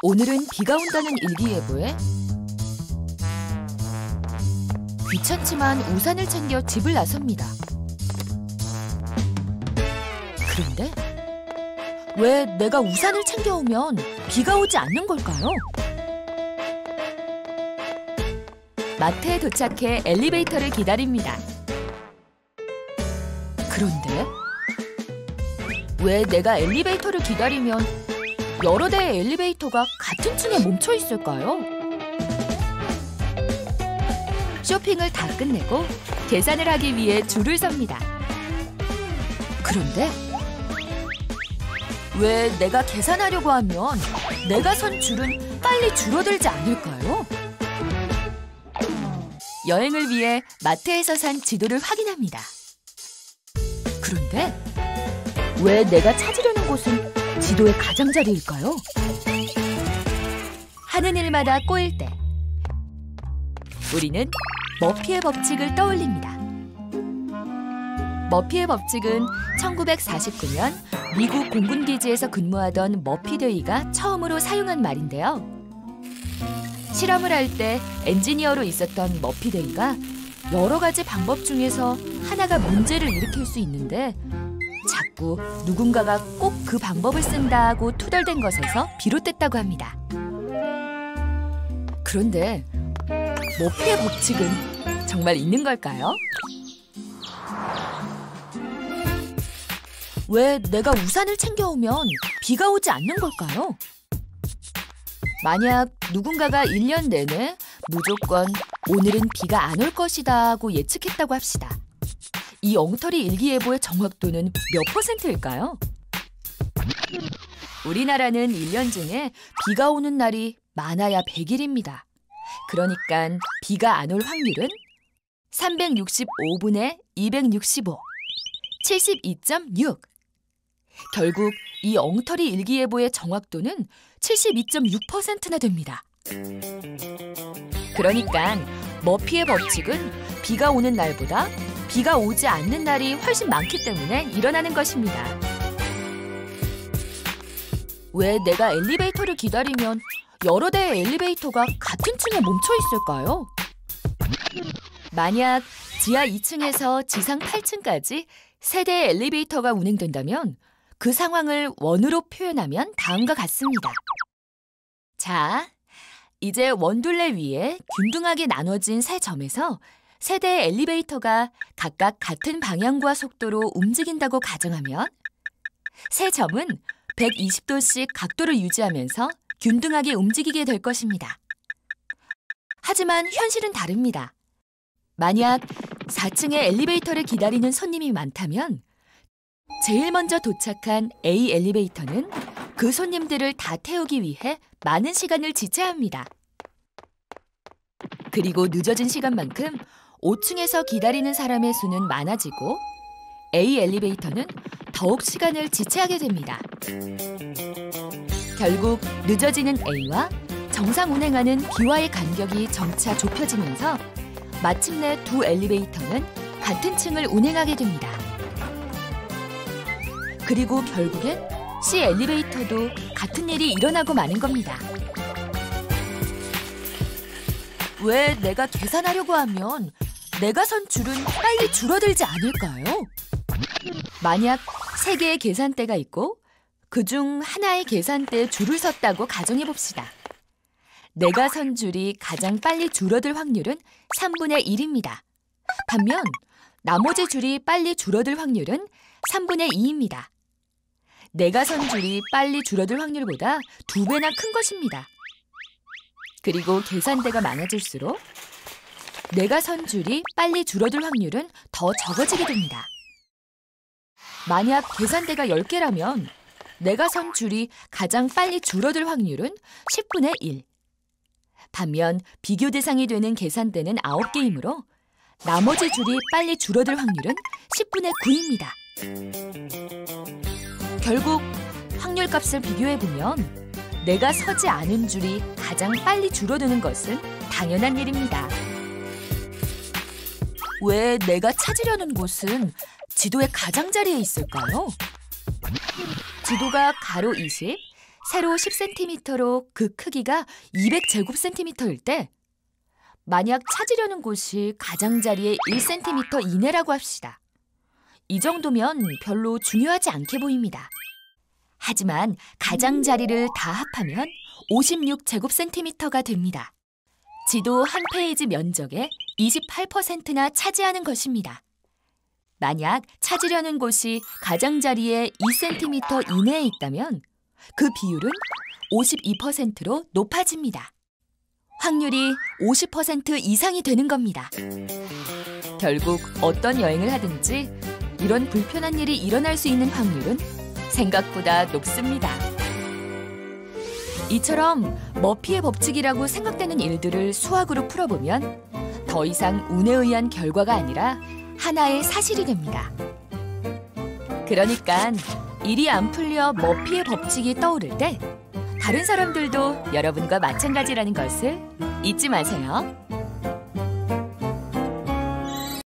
오늘은 비가 온다는 일기예보에 귀찮지만 우산을 챙겨 집을 나섭니다. 그런데 왜 내가 우산을 챙겨오면 비가 오지 않는 걸까요? 마트에 도착해 엘리베이터를 기다립니다. 그런데 왜 내가 엘리베이터를 기다리면 여러 대의 엘리베이터가 같은 층에 멈춰 있을까요? 쇼핑을 다 끝내고 계산을 하기 위해 줄을 섭니다. 그런데 왜 내가 계산하려고 하면 내가 선 줄은 빨리 줄어들지 않을까요? 여행을 위해 마트에서 산 지도를 확인합니다. 그런데 왜 내가 찾으려는 곳은 지도의 가장자리일까요? 하는 일마다 꼬일 때 우리는 머피의 법칙을 떠올립니다. 머피의 법칙은 1949년 미국 공군기지에서 근무하던 머피 데이가 처음으로 사용한 말인데요. 실험을 할 때 엔지니어로 있었던 머피 데이가 여러 가지 방법 중에서 하나가 문제를 일으킬 수 있는데 자꾸 누군가가 꼭 그 방법을 쓴다고 투덜댄 것에서 비롯됐다고 합니다. 그런데 머피의 법칙은 정말 있는 걸까요? 왜 내가 우산을 챙겨오면 비가 오지 않는 걸까요? 만약 누군가가 1년 내내 무조건 오늘은 비가 안 올 것이다 하고 예측했다고 합시다. 이 엉터리 일기예보의 정확도는 몇 %일까요? 우리나라는 1년 중에 비가 오는 날이 많아야 100일입니다. 그러니까 비가 안 올 확률은 365분의 265, 72.6. 결국 이 엉터리 일기예보의 정확도는 72.6%나 됩니다. 그러니까 머피의 법칙은 비가 오는 날보다 비가 오지 않는 날이 훨씬 많기 때문에 일어나는 것입니다. 왜 내가 엘리베이터를 기다리면 여러 대의 엘리베이터가 같은 층에 멈춰 있을까요? 만약 지하 2층에서 지상 8층까지 세 대의 엘리베이터가 운행된다면 그 상황을 원으로 표현하면 다음과 같습니다. 자, 이제 원둘레 위에 균등하게 나눠진 세 점에서 세 대의 엘리베이터가 각각 같은 방향과 속도로 움직인다고 가정하면 세 점은 120도씩 각도를 유지하면서 균등하게 움직이게 될 것입니다. 하지만 현실은 다릅니다. 만약 4층의 엘리베이터를 기다리는 손님이 많다면 제일 먼저 도착한 A 엘리베이터는 그 손님들을 다 태우기 위해 많은 시간을 지체합니다. 그리고 늦어진 시간만큼 5층에서 기다리는 사람의 수는 많아지고 A 엘리베이터는 더욱 시간을 지체하게 됩니다. 결국 늦어지는 A와 정상 운행하는 B와의 간격이 점차 좁혀지면서 마침내 두 엘리베이터는 같은 층을 운행하게 됩니다. 그리고 결국엔 C 엘리베이터도 같은 일이 일어나고 마는 겁니다. 왜 내가 계산하려고 하면 내가 선 줄은 빨리 줄어들지 않을까요? 만약 3개의 계산대가 있고 그중 하나의 계산대에 줄을 섰다고 가정해봅시다. 내가 선 줄이 가장 빨리 줄어들 확률은 3분의 1입니다. 반면 나머지 줄이 빨리 줄어들 확률은 3분의 2입니다. 내가 선 줄이 빨리 줄어들 확률보다 2배나 큰 것입니다. 그리고 계산대가 많아질수록 내가 선 줄이 빨리 줄어들 확률은 더 적어지게 됩니다. 만약 계산대가 10개라면 내가 선 줄이 가장 빨리 줄어들 확률은 10분의 1. 반면 비교 대상이 되는 계산대는 9개이므로 나머지 줄이 빨리 줄어들 확률은 10분의 9입니다. 결국 확률값을 비교해보면 내가 서지 않은 줄이 가장 빨리 줄어드는 것은 당연한 일입니다. 왜 내가 찾으려는 곳은 지도의 가장자리에 있을까요? 지도가 가로 20, 세로 10cm로 그 크기가 200제곱센티미터일 때 만약 찾으려는 곳이 가장자리의 1cm 이내라고 합시다. 이 정도면 별로 중요하지 않게 보입니다. 하지만 가장자리를 다 합하면 56제곱센티미터가 됩니다. 지도 한 페이지 면적의 28%나 차지하는 것입니다. 만약 찾으려는 곳이 가장자리의 2cm 이내에 있다면 그 비율은 52%로 높아집니다. 확률이 50% 이상이 되는 겁니다. 결국 어떤 여행을 하든지 이런 불편한 일이 일어날 수 있는 확률은 생각보다 높습니다. 이처럼 머피의 법칙이라고 생각되는 일들을 수학으로 풀어보면 더 이상 운에 의한 결과가 아니라 하나의 사실이 됩니다. 그러니까 일이 안 풀려 머피의 법칙이 떠오를 때 다른 사람들도 여러분과 마찬가지라는 것을 잊지 마세요.